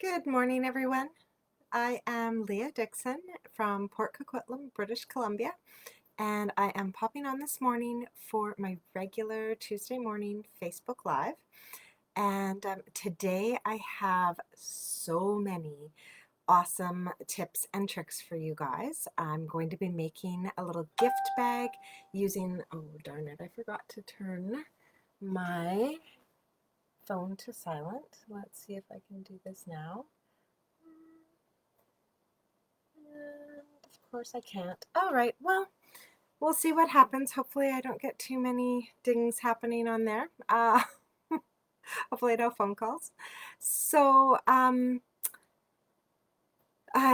Good morning, everyone. I am Leah Dixon from Port Coquitlam, British Columbia, and I am popping on this morning for my regular Tuesday morning Facebook Live. And today I have so many awesome tips and tricks for you guys. I'm going to be making a little gift bag using, oh darn it, I forgot to turn my phone to silent. Let's see if I can do this now. And of course I can't. All right, well, we'll see what happens. Hopefully I don't get too many dings happening on there. Hopefully no phone calls. So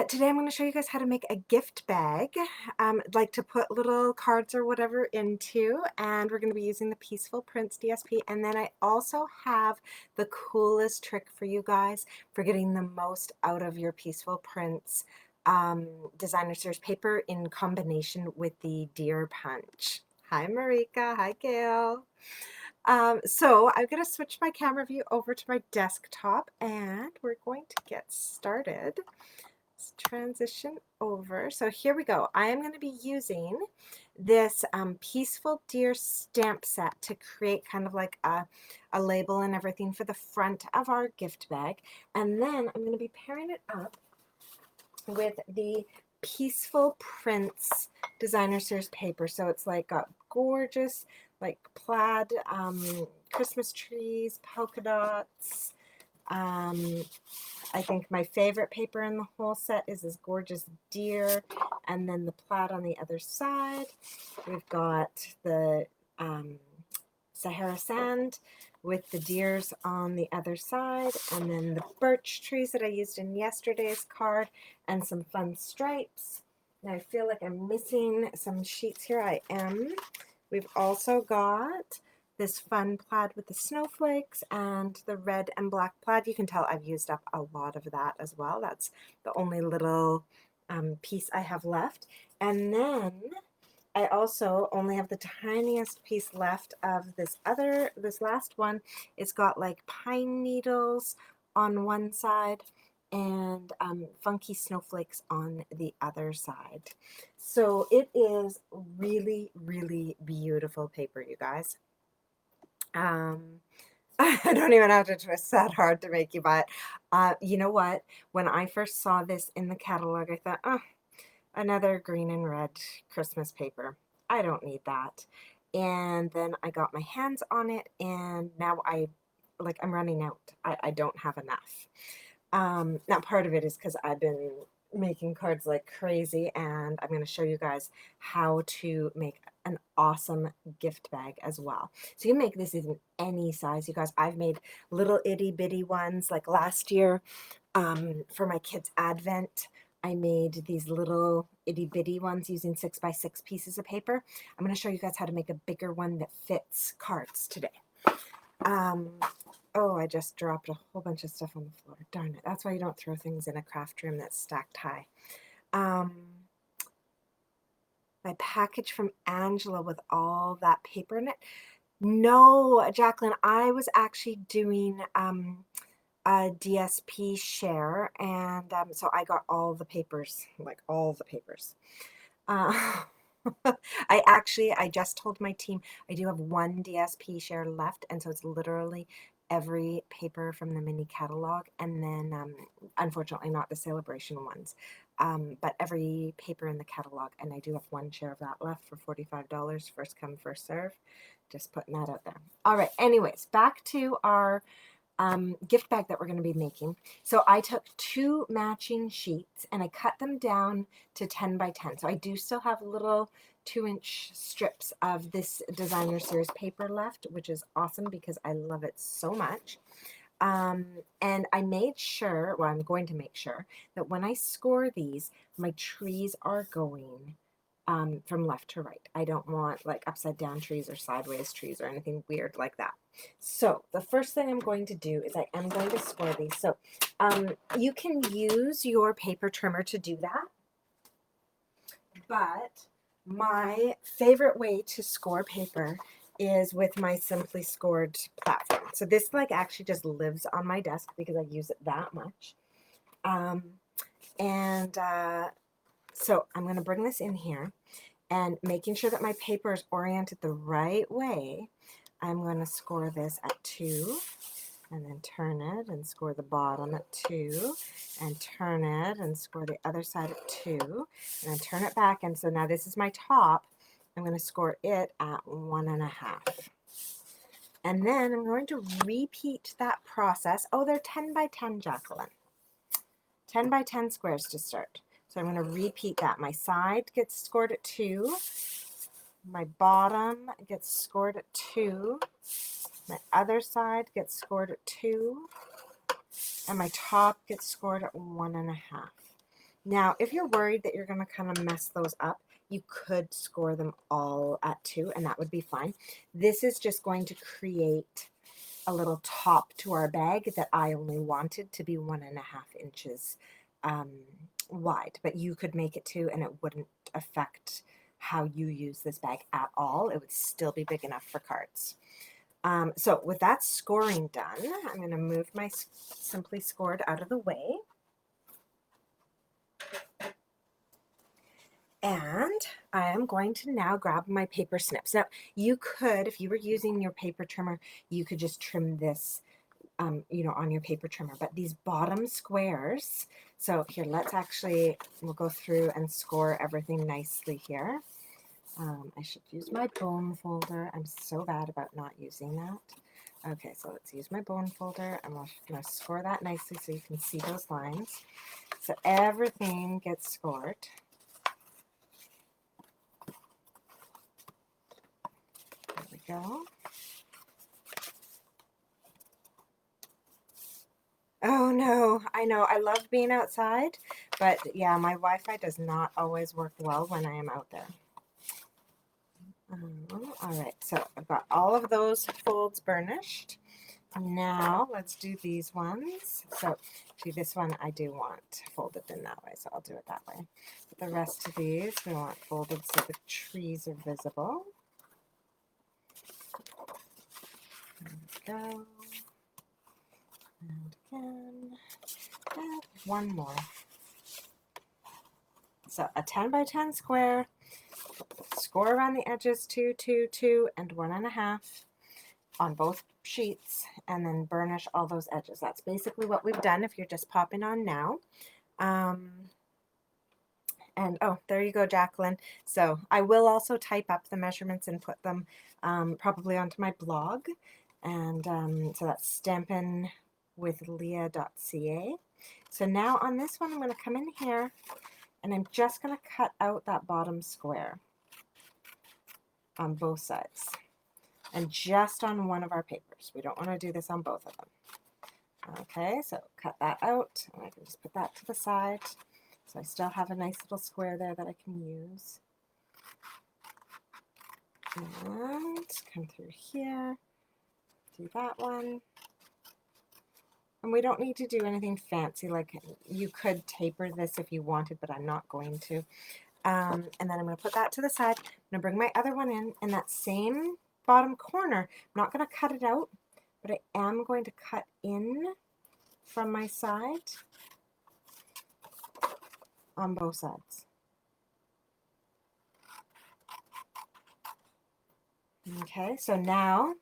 today I'm going to show you guys how to make a gift bag, like to put little cards or whatever into, and we're going to be using the Peaceful Prints DSP. And then I also have the coolest trick for you guys for getting the most out of your Peaceful Prints designer series paper in combination with the Deer Punch. Hi Marika, hi Gail. So I'm going to switch my camera view over to my desktop and we're going to get started. Let's transition over. So here we go. I am going to be using this Peaceful Deer stamp set to create kind of like a label and everything for the front of our gift bag. And then I'm going to be pairing it up with the Peaceful Prints designer series paper. So it's like got gorgeous like plaid Christmas trees, polka dots. I think my favorite paper in the whole set is this gorgeous deer, and then the plaid on the other side. We've got the Sahara sand with the deers on the other side, and then the birch trees that I used in yesterday's card, and some fun stripes. Now I feel like I'm missing some sheets here. I am. We've also got this fun plaid with the snowflakes and the red and black plaid. You can tell I've used up a lot of that as well. That's the only little piece I have left. And then I also only have the tiniest piece left of this last one. It's got like pine needles on one side and funky snowflakes on the other side. So it is really, really beautiful paper, you guys. I don't even have to twist that hard to make you buy it. You know what? When I first saw this in the catalog, I thought, oh, another green and red Christmas paper. I don't need that. And then I got my hands on it, and now I'm running out. I don't have enough. Now part of it is because I've been making cards like crazy, and I'm going to show you guys how to make an awesome gift bag as well. So you can make this in any size, you guys. I've made little itty bitty ones like last year for my kids' Advent. I made these little itty bitty ones using 6x6 pieces of paper. I'm going to show you guys how to make a bigger one that fits cards today. Oh, I just dropped a whole bunch of stuff on the floor. Darn it. That's why you don't throw things in a craft room that's stacked high. My package from Angela with all that paper in it. No, Jacqueline, I was actually doing a DSP share, and so I got all the papers, like all the papers. I just told my team I do have one DSP share left, and so it's literally every paper from the mini catalog, and then unfortunately not the sale-a-bration ones, but every paper in the catalog, and I do have one share of that left for $45, first come first serve. Just putting that out there. All right, anyways, back to our gift bag that we're going to be making. So I took 2 matching sheets and I cut them down to 10 by 10. So I do still have little 2-inch strips of this designer series paper left, which is awesome because I love it so much. And I made sure, well, I'm going to make sure that when I score these, my trees are going from left to right. I don't want like upside down trees or sideways trees or anything weird like that. So the first thing I'm going to do is I am going to score these. So you can use your paper trimmer to do that, but my favorite way to score paper is with my Simply Scored platform. So this like actually just lives on my desk because I use it that much. So I'm going to bring this in here, and making sure that my paper is oriented the right way, I'm going to score this at 2, and then turn it and score the bottom at 2, and turn it and score the other side at 2, and then turn it back. And so now this is my top. I'm going to score it at 1.5. And then I'm going to repeat that process. Oh, they're 10 by 10, Jacqueline. 10 by 10 squares to start. So I'm going to repeat that. My side gets scored at 2. My bottom gets scored at 2. My other side gets scored at 2, and my top gets scored at 1.5. Now, if you're worried that you're going to kind of mess those up, you could score them all at 2, and that would be fine. This is just going to create a little top to our bag that I only wanted to be 1.5 inches wide, but you could make it 2, and it wouldn't affect how you use this bag at all. It would still be big enough for cards. So with that scoring done, I'm going to move my Simply Scored out of the way. And I am going to now grab my paper snips. Now, you could, if you were using your paper trimmer, you could just trim this, you know, on your paper trimmer. But these bottom squares, so here, we'll go through and score everything nicely here. I should use my bone folder. I'm so bad about not using that. Okay, so let's use my bone folder, and we're going to score that nicely so you can see those lines. So everything gets scored. There we go. Oh no, I know. I love being outside, but yeah, my Wi-Fi does not always work well when I am out there. All right, so I've got all of those folds burnished. Now let's do these ones. So this one I do want folded in that way, so I'll do it that way. But the rest of these we want folded so the trees are visible. There we go. And again. And one more. So a 10 by 10 square. Score around the edges 2, 2, 2, and 1.5 on both sheets, and then burnish all those edges. That's basically what we've done if you're just popping on now. And oh, there you go, Jacqueline. So I will also type up the measurements and put them probably onto my blog. And so that's Stampin with Leah.ca. So now on this one, I'm going to come in here, and I'm just going to cut out that bottom square on both sides, and just on one of our papers. We don't want to do this on both of them. Okay, so cut that out, and I can just put that to the side. So I still have a nice little square there that I can use. And come through here, do that one. And we don't need to do anything fancy. Like, you could taper this if you wanted, but I'm not going to. And then I'm going to put that to the side. I'm going to bring my other one in that same bottom corner. I'm not going to cut it out, but I am going to cut in from my side on both sides. Okay, so now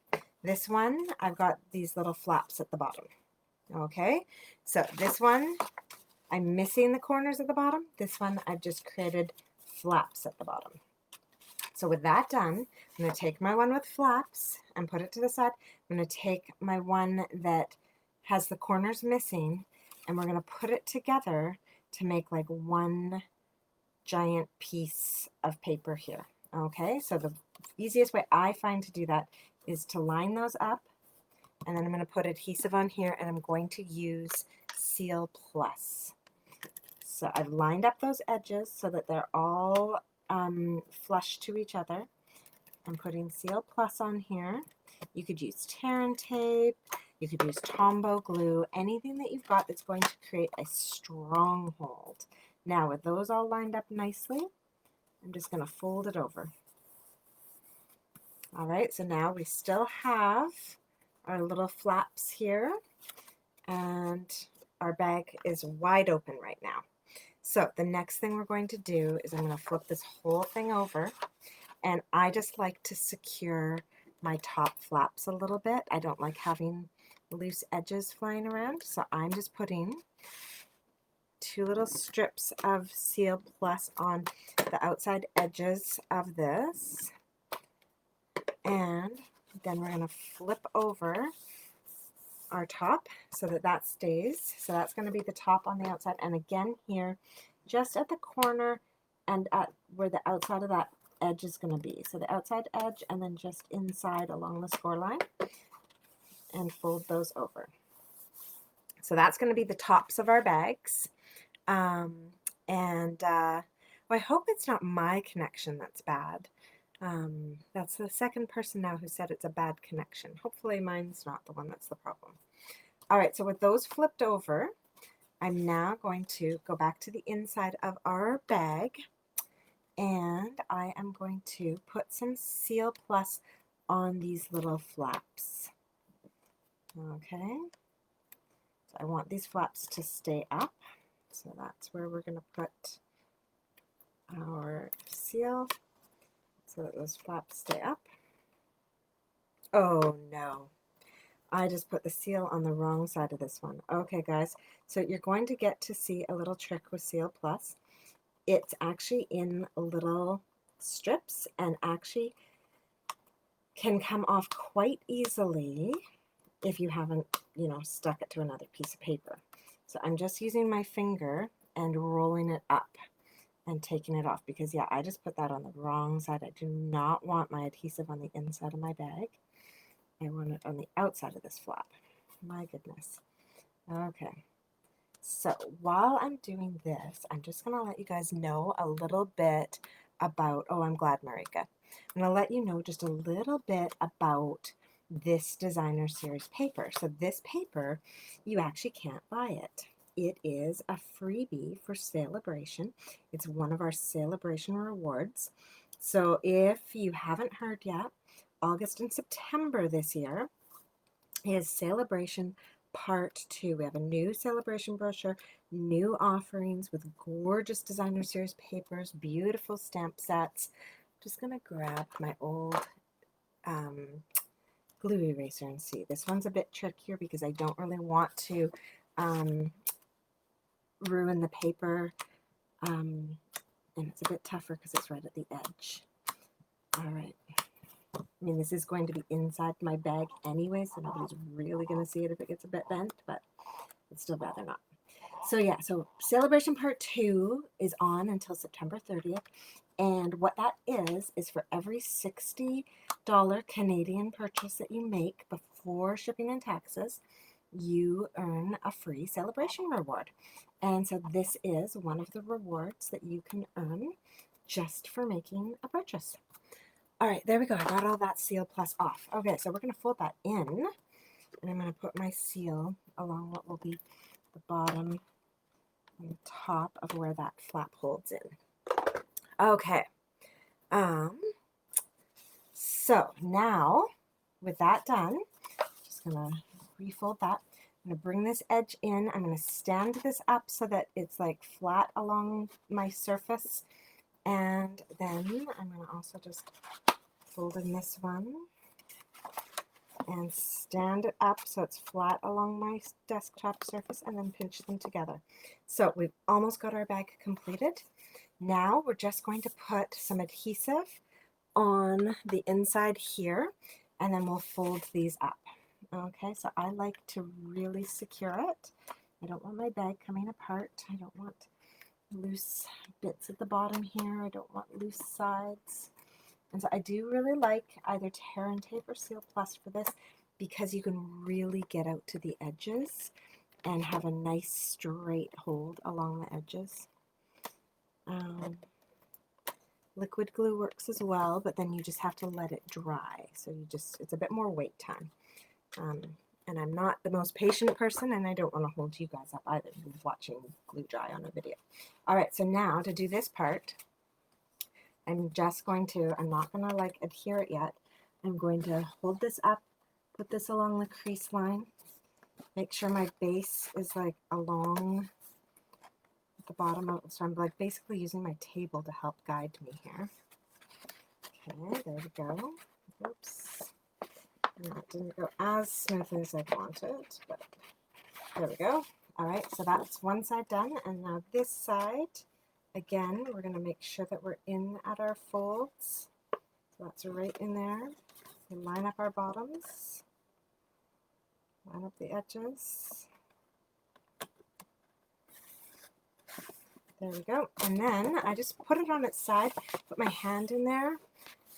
this one, I've got these little flaps at the bottom. Okay, so this one, I'm missing the corners at the bottom. This one, I've just created flaps at the bottom. So with that done, I'm going to take my one with flaps and put it to the side. I'm going to take my one that has the corners missing, and we're going to put it together to make like one giant piece of paper here. Okay, so the easiest way I find to do that is to line those up, and then I'm going to put adhesive on here, and I'm going to use Seal Plus. So I've lined up those edges so that they're all flush to each other. I'm putting Seal Plus on here. You could use tear and tape, you could use Tombow glue, anything that you've got that's going to create a stronghold. Now with those all lined up nicely, I'm just going to fold it over. All right, so now we still have our little flaps here, and our bag is wide open right now. So the next thing we're going to do is I'm going to flip this whole thing over, and I just like to secure my top flaps a little bit. I don't like having loose edges flying around, so I'm just putting 2 little strips of Seal Plus on the outside edges of this, and then we're going to flip over our top so that that stays. So that's going to be the top on the outside, and again here just at the corner and at where the outside of that edge is going to be. So the outside edge and then just inside along the score line, and fold those over. So that's going to be the tops of our bags. Well, I hope it's not my connection that's bad. That's the second person now who said it's a bad connection. Hopefully mine's not the one that's the problem. All right, so with those flipped over, I'm now going to go back to the inside of our bag, and I am going to put some Seal Plus on these little flaps. Okay, so I want these flaps to stay up, so that's where we're going to put our seal so that those flaps stay up. Oh no, I just put the seal on the wrong side of this one. Okay guys, so you're going to get to see a little trick with Seal Plus. It's actually in little strips and actually can come off quite easily if you haven't, you know, stuck it to another piece of paper. So I'm just using my finger and rolling it up and taking it off, because yeah, I just put that on the wrong side. I do not want my adhesive on the inside of my bag. I want it on the outside of this flap. My goodness. Okay. So while I'm doing this, I'm just going to let you guys know a little bit about, oh, I'm glad, Marika. I'm going to let you know just a little bit about this designer series paper. So this paper, you actually can't buy it. It is a freebie for Sale-a-bration. It's one of our Sale-a-bration rewards. So if you haven't heard yet, August and September this year is Sale-a-bration Part 2. We have a new Sale-a-bration brochure, new offerings with gorgeous designer series papers, beautiful stamp sets. I'm just going to grab my old glue eraser and see. This one's a bit trickier because I don't really want to ruin the paper, and it's a bit tougher because it's right at the edge. All right. I mean, this is going to be inside my bag anyway, so nobody's really going to see it if it gets a bit bent, but I'd still rather not. So yeah, so Sale-a-bration Part 2 is on until September 30th, and what that is for every $60 Canadian purchase that you make before shipping and taxes, you earn a free Sale-a-bration reward. And so this is one of the rewards that you can earn just for making a purchase. All right, there we go. I got all that Seal Plus off. Okay, so we're going to fold that in, and I'm going to put my seal along what will be the bottom and the top of where that flap holds in. Okay. So now, with that done, I'm just going to refold that. I'm going to bring this edge in. I'm going to stand this up so that it's like flat along my surface. And then I'm going to also just fold in this one and stand it up so it's flat along my desktop surface, and then pinch them together. So we've almost got our bag completed. Now we're just going to put some adhesive on the inside here, and then we'll fold these up. Okay, so I like to really secure it. I don't want my bag coming apart. I don't want loose bits at the bottom here. I don't want loose sides. And so I do really like either tear and tape or Seal Plus for this, because you can really get out to the edges and have a nice straight hold along the edges. Liquid glue works as well, but then you just have to let it dry. So it's a bit more wait time. And I'm not the most patient person, and I don't want to hold you guys up either with watching glue dry on a video. All right, so now to do this part, I'm not going to like adhere it yet. I'm going to hold this up, put this along the crease line, make sure my base is like along the bottom of it. So I'm like basically using my table to help guide me here. Okay, there we go. Oops. That didn't go as smoothly as I wanted, but there we go. All right, so that's one side done. And now this side, again, we're going to make sure that we're in at our folds. So that's right in there. We line up our bottoms, line up the edges. There we go. And then I just put it on its side, put my hand in there,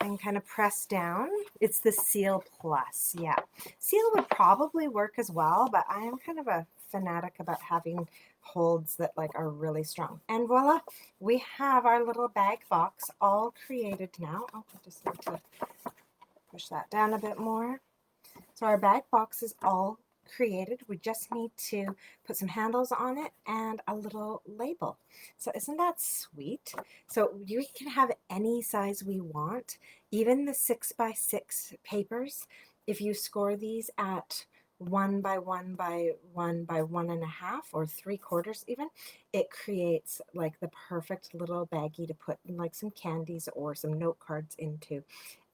and kind of press down. It's the Seal Plus, yeah. Seal would probably work as well, but I am kind of a fanatic about having holds that like are really strong. And voila, we have our little bag box all created now. Oh, I just need to push that down a bit more. So our bag box is all created. We just need to put some handles on it and a little label. So isn't that sweet? So you can have any size we want, even the 6x6 papers. If you score these at 1 by 1 by 1 by 1.5 or 3/4 even, it creates like the perfect little baggie to put like some candies or some note cards into.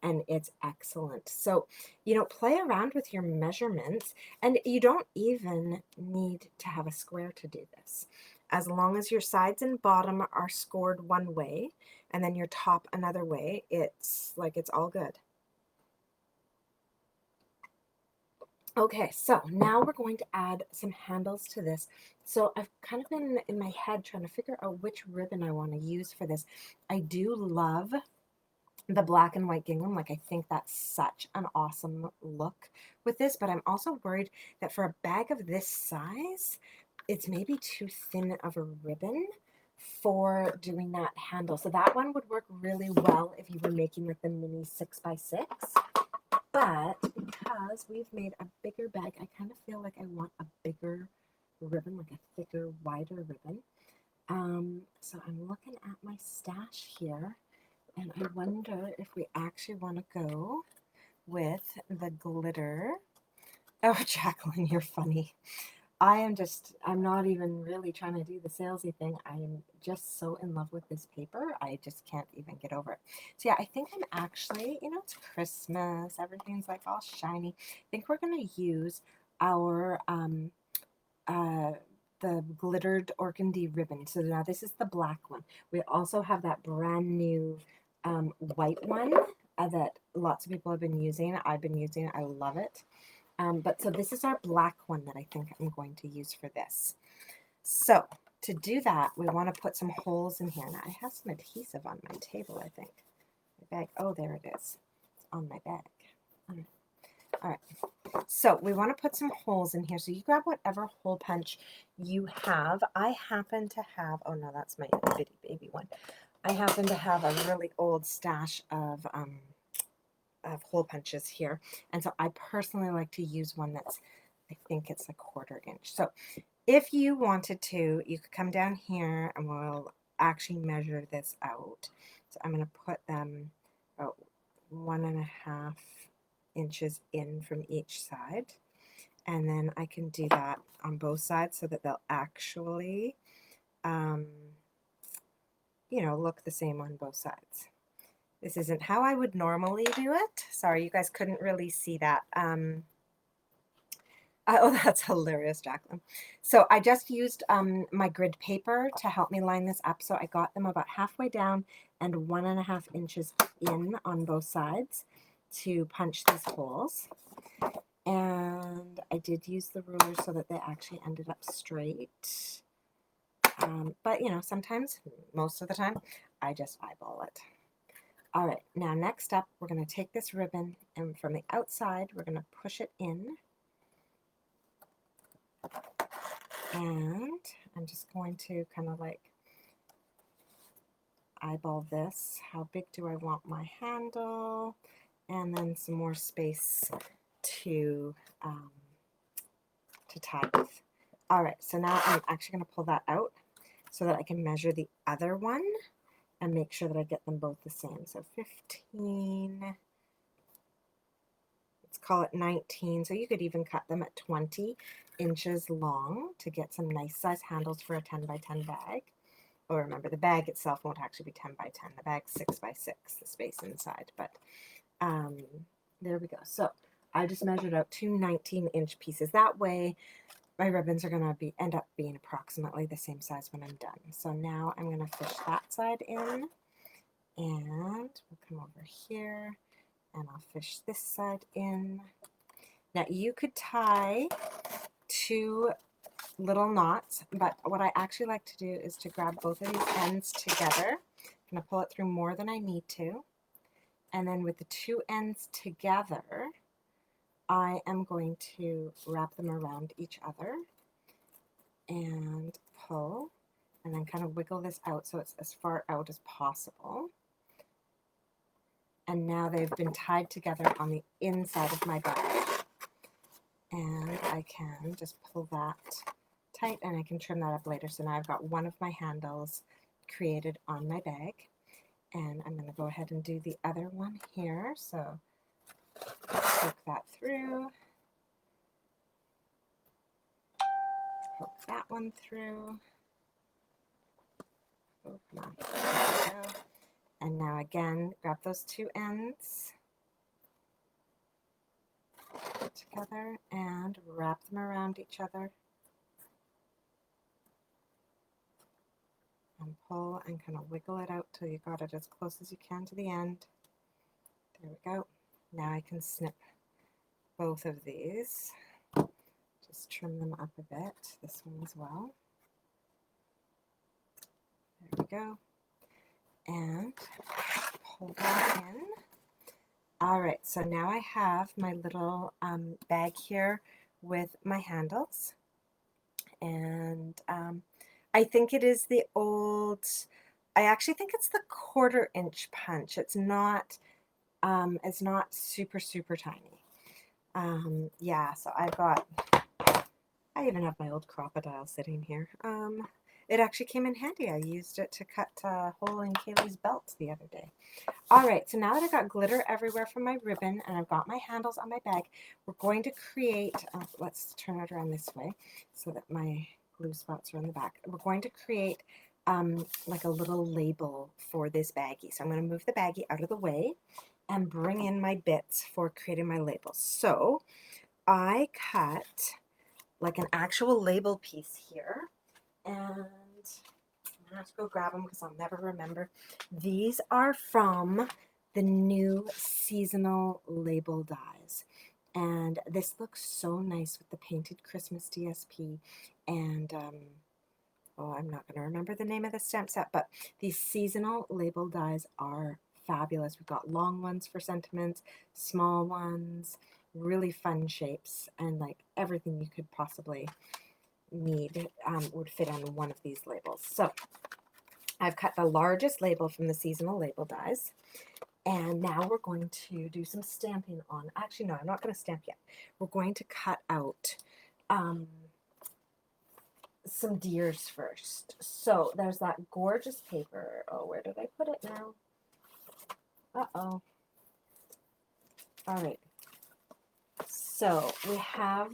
And it's excellent. So, you know, play around with your measurements, and you don't even need to have a square to do this. As long as your sides and bottom are scored one way and then your top another way, it's like it's all good. Okay, so now we're going to add some handles to this. So I've kind of been in my head trying to figure out which ribbon I want to use for this. I do love the black and white gingham. Like, I think that's such an awesome look with this, but I'm also worried that for a bag of this size, it's maybe too thin of a ribbon for doing that handle. So that one would work really well if you were making like the mini 6x6, but because we've made a bigger bag, I kind of feel like I want a bigger ribbon, like a thicker, wider ribbon. So I'm looking at my stash here, and I wonder if we actually want to go with the glitter. Oh, Jacqueline, you're funny. I'm not even really trying to do the salesy thing. I am just so in love with this paper. I just can't even get over it. So yeah, I think I'm actually, you know, it's Christmas. Everything's like all shiny. I think we're going to use our, the glittered organdy ribbon. So now this is the black one. We also have that brand new white one that lots of people have been using. I've been using it. I love it. But so this is our black one that I think I'm going to use for this. So to do that, we want to put some holes in here. Now I have some adhesive on my table, I think. My bag. Oh, there it is. It's on my bag. All right. So we want to put some holes in here. So you grab whatever hole punch you have. I happen to have, oh no, that's my bitty baby one. I happen to have a really old stash of hole punches here, and so I personally like to use one that's, I think it's a 1/4 inch. So if you wanted to, you could come down here and we'll actually measure this out. So I'm going to put them about 1.5 inches in from each side, and then I can do that on both sides so that they'll actually you know, look the same on both sides. This isn't how I would normally do it. Sorry, you guys couldn't really see that. Oh, that's hilarious, Jacqueline. So I just used my grid paper to help me line this up. So I got them about halfway down and 1.5 inches in on both sides to punch these holes. And I did use the ruler so that they actually ended up straight. But, you know, sometimes, most of the time, I just eyeball it. All right, now next up, we're going to take this ribbon, and from the outside, we're going to push it in. And I'm just going to kind of like eyeball this. How big do I want my handle? And then some more space to tie with. All right, so now I'm actually going to pull that out so that I can measure the other one and make sure that I get them both the same. So 15, let's call it 19. So you could even cut them at 20 inches long to get some nice size handles for a 10 by 10 bag. Oh, remember, the bag itself won't actually be 10 by 10. The bag's 6 by 6, the space inside. But there we go. So I just measured out two 19-inch pieces. That way, my ribbons are going to end up being approximately the same size when I'm done. So now I'm going to fish that side in, and we'll come over here, and I'll fish this side in. Now you could tie 2 little knots, but what I actually like to do is to grab both of these ends together. I'm going to pull it through more than I need to, and then with the 2 ends together, I am going to wrap them around each other and pull, and then kind of wiggle this out so it's as far out as possible. And now they've been tied together on the inside of my bag, and I can just pull that tight, and I can trim that up later. So now I've got one of my handles created on my bag, and I'm going to go ahead and do the other one here. So poke that through, poke that one through. Oh, come on. There we go. And now again, grab those 2 ends together and wrap them around each other. And pull and kind of wiggle it out till you got it as close as you can to the end. There we go. Now I can snip both of these. Just trim them up a bit. This one as well. There we go. And pull that in. All right, so now I have my little bag here with my handles, and I think it is the old, I actually think it's the 1/4 inch punch. It's not super, super tiny. Yeah, so I even have my old crocodile sitting here. It actually came in handy. I used it to cut a hole in Kaylee's belt the other day. All right, so now that I've got glitter everywhere from my ribbon and I've got my handles on my bag, we're going to create, let's turn it around this way so that my glue spots are on the back. We're going to create like a little label for this baggie. So I'm going to move the baggie out of the way and bring in my bits for creating my labels. So I cut like an actual label piece here, and I'm going to have to go grab them because I'll never remember. These are from the new seasonal label dies. And this looks so nice with the painted Christmas DSP. And, oh, I'm not going to remember the name of the stamp set, but these seasonal label dies are fabulous. We've got long ones for sentiments, small ones, really fun shapes, and like everything you could possibly need would fit on one of these labels. So I've cut the largest label from the seasonal label dies, and now we're going to do some stamping on. Actually, no, I'm not going to stamp yet. We're going to cut out some deers first. So there's that gorgeous paper. Oh, where did I put it now? Uh-oh. All right. So we have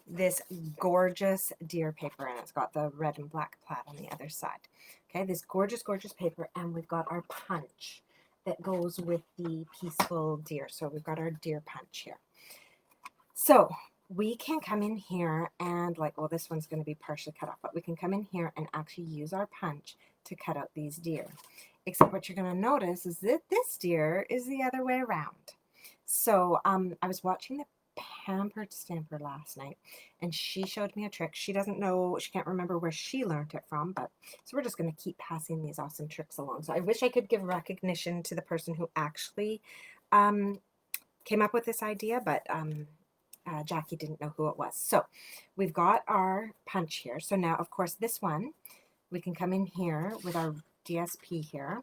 this gorgeous deer paper, and it's got the red and black plaid on the other side. Okay, this gorgeous, gorgeous paper, and we've got our punch that goes with the peaceful deer. So we've got our deer punch here. So we can come in here and like, well, this one's going to be partially cut off, but we can come in here and actually use our punch to cut out these deer. Except what you're going to notice is that this deer is the other way around. So I was watching the Pampered Stamper last night, and she showed me a trick. She doesn't know, she can't remember where she learned it from, but so we're just going to keep passing these awesome tricks along. So I wish I could give recognition to the person who actually came up with this idea, but Jackie didn't know who it was. So we've got our punch here. So now, of course, this one, we can come in here with our DSP here,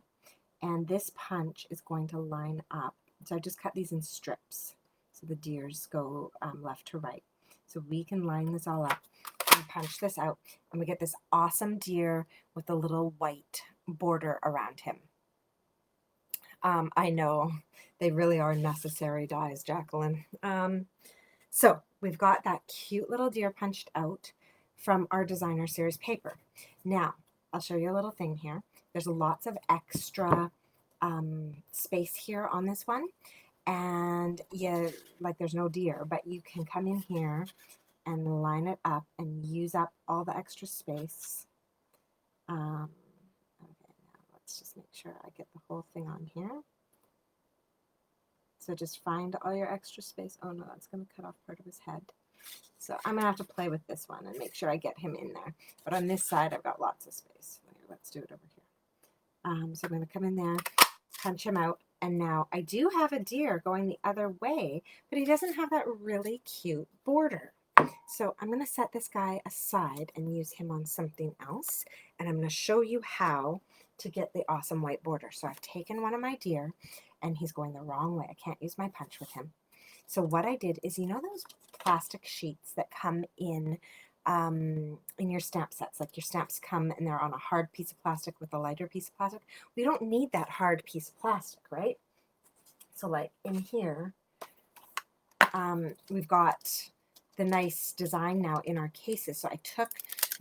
and this punch is going to line up. So I just cut these in strips. So the deers go left to right. So we can line this all up and punch this out, and we get this awesome deer with a little white border around him. I know they really are necessary dies, Jacqueline. So we've got that cute little deer punched out from our designer series paper. Now, I'll show you a little thing here. There's lots of extra space here on this one. And yeah, like there's no deer, but you can come in here and line it up and use up all the extra space. Okay, now let's just make sure I get the whole thing on here. So just find all your extra space. Oh no, that's going to cut off part of his head. So I'm going to have to play with this one and make sure I get him in there. But on this side, I've got lots of space. Let's do it over here. So I'm going to come in there, punch him out. And now I do have a deer going the other way, but he doesn't have that really cute border. So I'm going to set this guy aside and use him on something else. And I'm going to show you how to get the awesome white border. So I've taken one of my deer and he's going the wrong way. I can't use my punch with him. So what I did is, you know those plastic sheets that come in your stamp sets, like your stamps come and they're on a hard piece of plastic with a lighter piece of plastic? We don't need that hard piece of plastic, right? So like in here, we've got the nice design now in our cases. So I took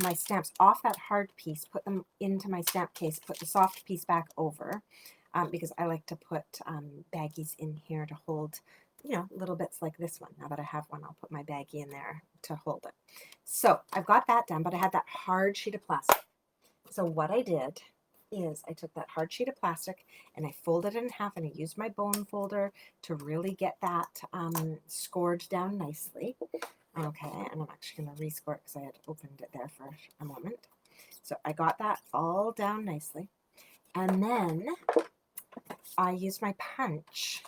my stamps off that hard piece, put them into my stamp case, put the soft piece back over, because I like to put baggies in here to hold, you know, little bits like this one. Now that I have one, I'll put my baggie in there to hold it. So I've got that done, but I had that hard sheet of plastic. So what I did is I took that hard sheet of plastic and I folded it in half, and I used my bone folder to really get that scored down nicely. Okay, and I'm actually going to rescore it because I had opened it there for a moment. So I got that all down nicely. And then I used my punch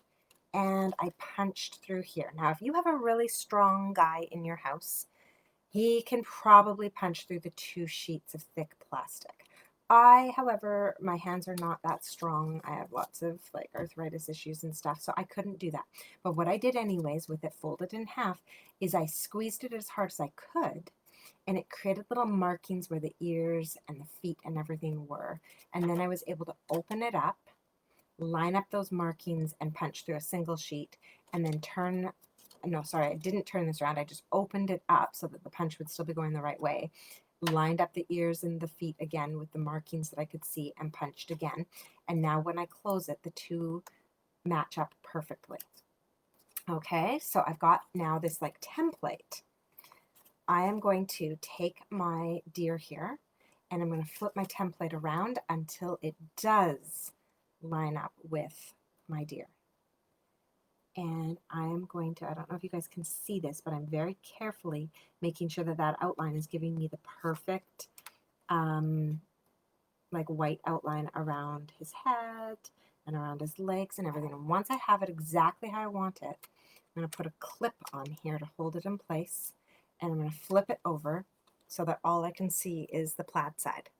and I punched through here. Now, if you have a really strong guy in your house, he can probably punch through the 2 sheets of thick plastic. However, my hands are not that strong. I have lots of like arthritis issues and stuff, so I couldn't do that. But what I did anyways, with it folded in half, is I squeezed it as hard as I could, and it created little markings where the ears and the feet and everything were. And then I was able to open it up, line up those markings, and punch through a single sheet, and then I didn't turn this around. I just opened it up so that the punch would still be going the right way. Lined up the ears and the feet again with the markings that I could see, and punched again. And now when I close it, the 2 match up perfectly. Okay, so I've got now this like template. I am going to take my deer here and I'm going to flip my template around until it does line up with my deer. And I am going to, I don't know if you guys can see this, but I'm very carefully making sure that that outline is giving me the perfect like white outline around his head and around his legs and everything. And once I have it exactly how I want it, I'm going to put a clip on here to hold it in place, and I'm going to flip it over so that all I can see is the plaid side.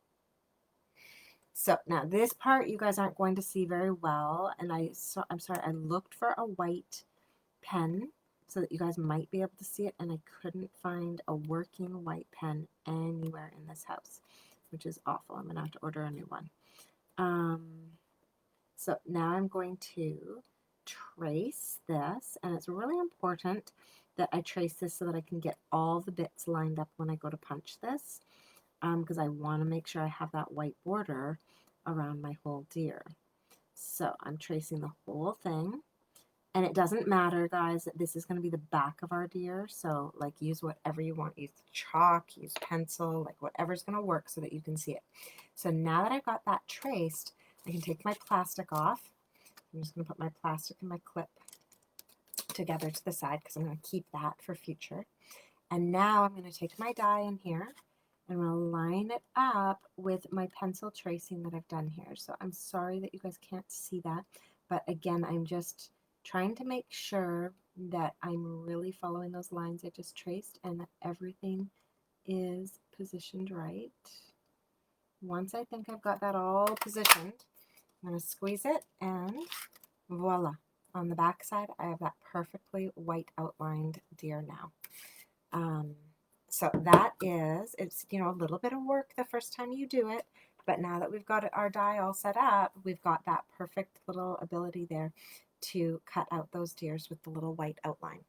So now this part you guys aren't going to see very well, and I'm sorry, I looked for a white pen so that you guys might be able to see it, and I couldn't find a working white pen anywhere in this house, which is awful. I'm gonna have to order a new one. So now I'm going to trace this, and it's really important that I trace this so that I can get all the bits lined up when I go to punch this, because I want to make sure I have that white border around my whole deer. So I'm tracing the whole thing. And it doesn't matter, guys, this is going to be the back of our deer, so like use whatever you want. Use chalk, use pencil, like whatever's going to work so that you can see it. So now that I've got that traced, I can take my plastic off. I'm just going to put my plastic and my clip together to the side because I'm going to keep that for future. And now I'm going to take my die in here and I'm going to line it up with my pencil tracing that I've done here. So I'm sorry that you guys can't see that, but again, I'm just trying to make sure that I'm really following those lines I just traced and that everything is positioned right. Once I think I've got that all positioned, I'm going to squeeze it, and voila. On the back side, I have that perfectly white outlined deer now. So that is, it's, you know, a little bit of work the first time you do it, but now that we've got our die all set up, we've got that perfect little ability there to cut out those deers with the little white outline.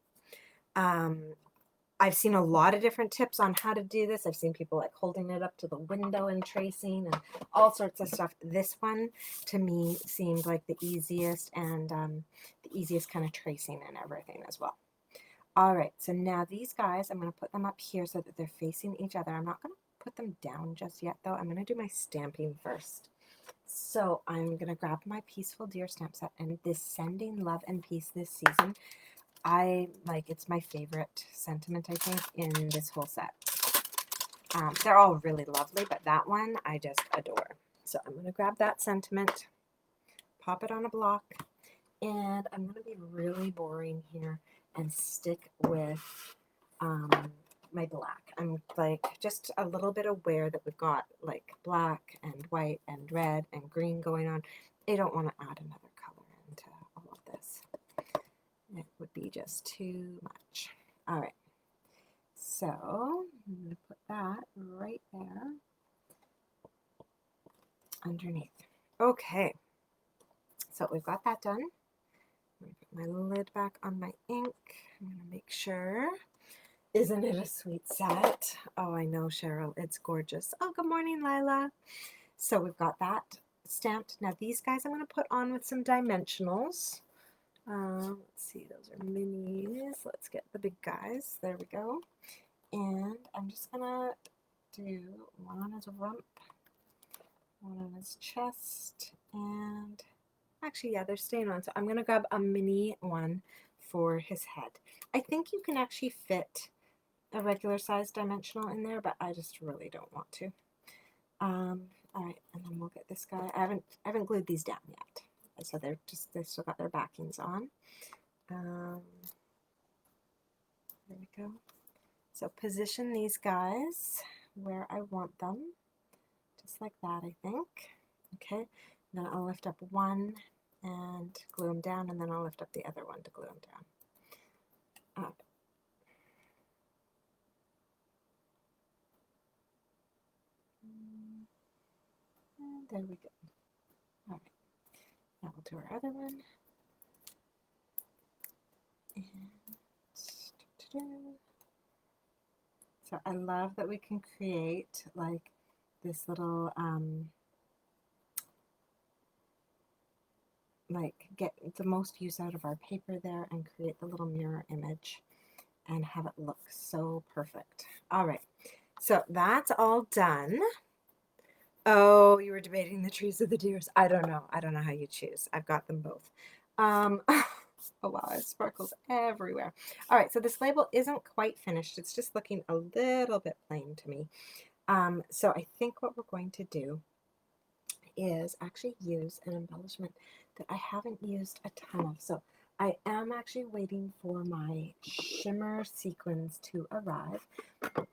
I've seen a lot of different tips on how to do this. I've seen people like holding it up to the window and tracing and all sorts of stuff. This one to me seemed like the easiest, and the easiest kind of tracing and everything as well. All right, so now these guys, I'm going to put them up here so that they're facing each other. I'm not going to put them down just yet though. I'm going to do my stamping first. So I'm going to grab my Peaceful Dear stamp set, and this Sending Love and Peace this season, it's my favorite sentiment, I think, in this whole set. They're all really lovely, but that one I just adore. So I'm going to grab that sentiment, pop it on a block, and I'm going to be really boring here and stick with my black. I'm like just a little bit aware that we've got like black and white and red and green going on. I don't want to add another color into all of this. It would be just too much. All right, so I'm going to put that right there underneath. Okay, so we've got that done. I'm going to put my lid back on my ink. I'm going to make sure. Isn't it a sweet set? Oh, I know, Cheryl. It's gorgeous. Oh, good morning, Lila. So we've got that stamped. Now these guys I'm going to put on with some dimensionals. Let's see, those are minis. Let's get the big guys. There we go. And I'm just going to do one on his rump, one on his chest, and actually, yeah, they're staying on. So I'm going to grab a mini one for his head. I think you can actually fit a regular size dimensional in there, but I just really don't want to. All right, and then we'll get this guy. I haven't glued these down yet, so they've still got their backings on. There we go. So position these guys where I want them, just like that, I think. Okay, then I'll lift up one and glue them down, and then I'll lift up the other one to glue them down. Up. And there we go. All right, now we'll do our other one. And so I love that we can create like this little get the most use out of our paper there and create the little mirror image and have it look so perfect. All right, so that's all done. Oh, you were debating the trees or the deers. I don't know how you choose. I've got them both. Oh wow, it sparkles everywhere. All right, so this label isn't quite finished. It's just looking a little bit plain to me. So I think what we're going to do is actually use an embellishment that I haven't used a ton of. So I am actually waiting for my shimmer sequins to arrive,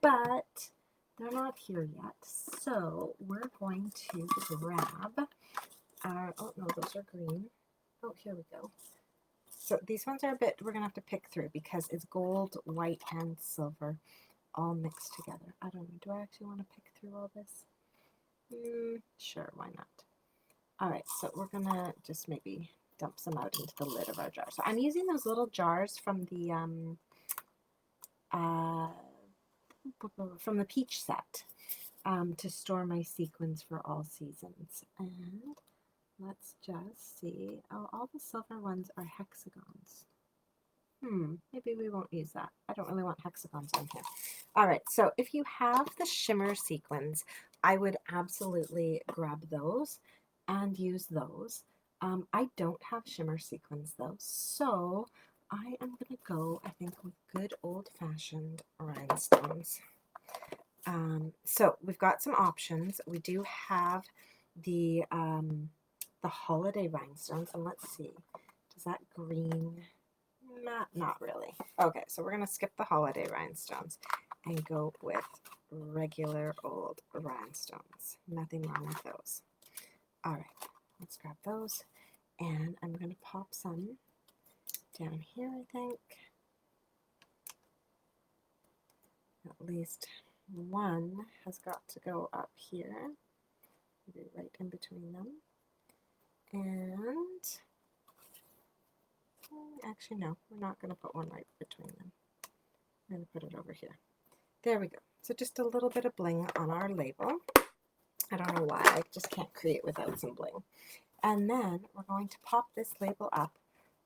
but they're not here yet. So we're going to grab our, oh no, those are green. Oh, here we go. So these ones are a bit, we're going to have to pick through because it's gold, white, and silver all mixed together. I don't know, do I actually want to pick through all this? Sure, why not? All right, so we're going to just maybe dump some out into the lid of our jar. So I'm using those little jars from the peach set to store my sequins for all seasons. And let's just see. Oh, all the silver ones are hexagons. Maybe we won't use that. I don't really want hexagons on here. All right, so if you have the shimmer sequins, I would absolutely grab those and use those. I don't have shimmer sequins though, so I am going to go, I think, with good old-fashioned rhinestones. So we've got some options. We do have the holiday rhinestones, and let's see, does that green... Not really. Okay, so we're going to skip the holiday rhinestones and go with regular old rhinestones. Nothing wrong with those. All right, let's grab those, and I'm going to pop some down here, I think. At least one has got to go up here, maybe right in between them. And actually, no, we're not going to put one right between them. I'm going to put it over here. There we go. So just a little bit of bling on our label. I don't know why, I just can't create without some bling. And then we're going to pop this label up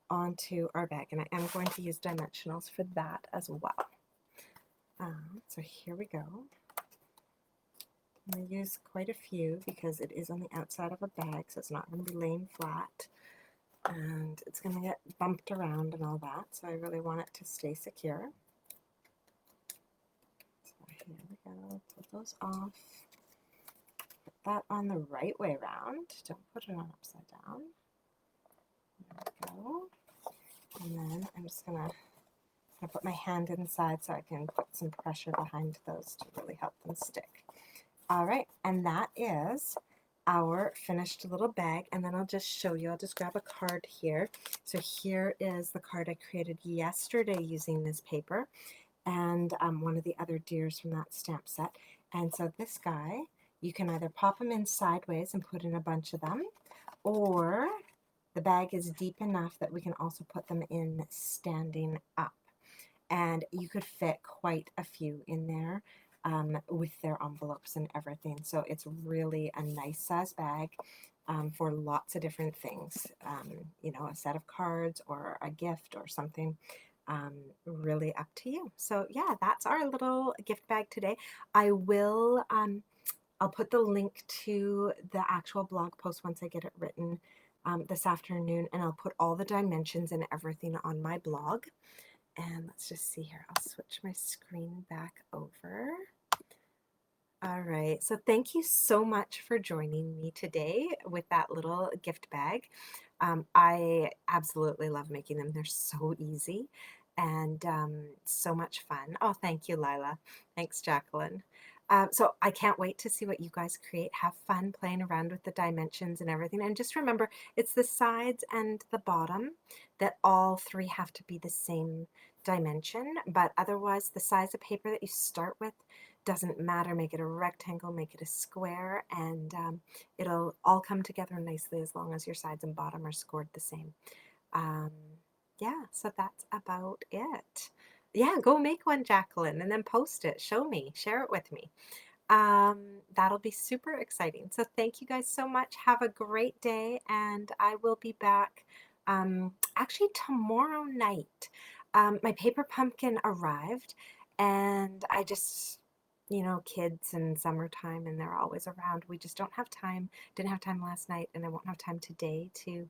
onto our bag, and I am going to use dimensionals for that as well. So here we go. I'm going to use quite a few because it is on the outside of a bag, so it's not going to be laying flat, and it's going to get bumped around and all that, so I really want it to stay secure. So here we go, put those off. Put that on the right way around. Don't put it on upside down. There we go. And then I'm just going to put my hand inside so I can put some pressure behind those to really help them stick. All right, and that is our finished little bag, and then I'll just show you. I'll just grab a card here. So here is the card I created yesterday using this paper, and one of the other deers from that stamp set. And so this guy, you can either pop them in sideways and put in a bunch of them, or the bag is deep enough that we can also put them in standing up. And you could fit quite a few in there with their envelopes and everything. So it's really a nice size bag for lots of different things. You know, a set of cards or a gift or something. Really up to you. So yeah, that's our little gift bag today. I'll put the link to the actual blog post once I get it written this afternoon, and I'll put all the dimensions and everything on my blog. And let's just see here. I'll switch my screen back over. All right, so thank you so much for joining me today with that little gift bag. I absolutely love making them. They're so easy and so much fun. Oh, thank you, Lila. Thanks, Jacqueline. So I can't wait to see what you guys create. Have fun playing around with the dimensions and everything. And just remember, it's the sides and the bottom that all three have to be the same dimension, but otherwise the size of paper that you start with doesn't matter. Make it a rectangle, make it a square, and it'll all come together nicely as long as your sides and bottom are scored the same. Yeah, so that's about it. Yeah, go make one, Jacqueline, and then post it. Show me, share it with me. That'll be super exciting. So thank you guys so much. Have a great day, and I will be back actually tomorrow night. My paper pumpkin arrived, and I just, you know, kids and summertime, and they're always around. We just don't have time. Didn't have time last night, and I won't have time today to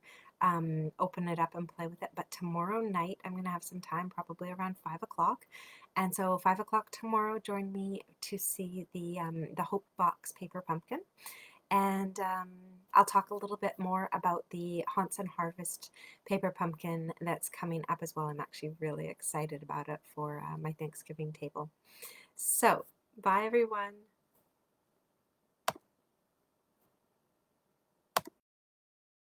open it up and play with it. But tomorrow night, I'm going to have some time, probably around 5 o'clock. And so 5 o'clock tomorrow, join me to see the Hope Box Paper Pumpkin. And I'll talk a little bit more about the Haunts and Harvest Paper Pumpkin that's coming up as well. I'm actually really excited about it for my Thanksgiving table. So, bye everyone.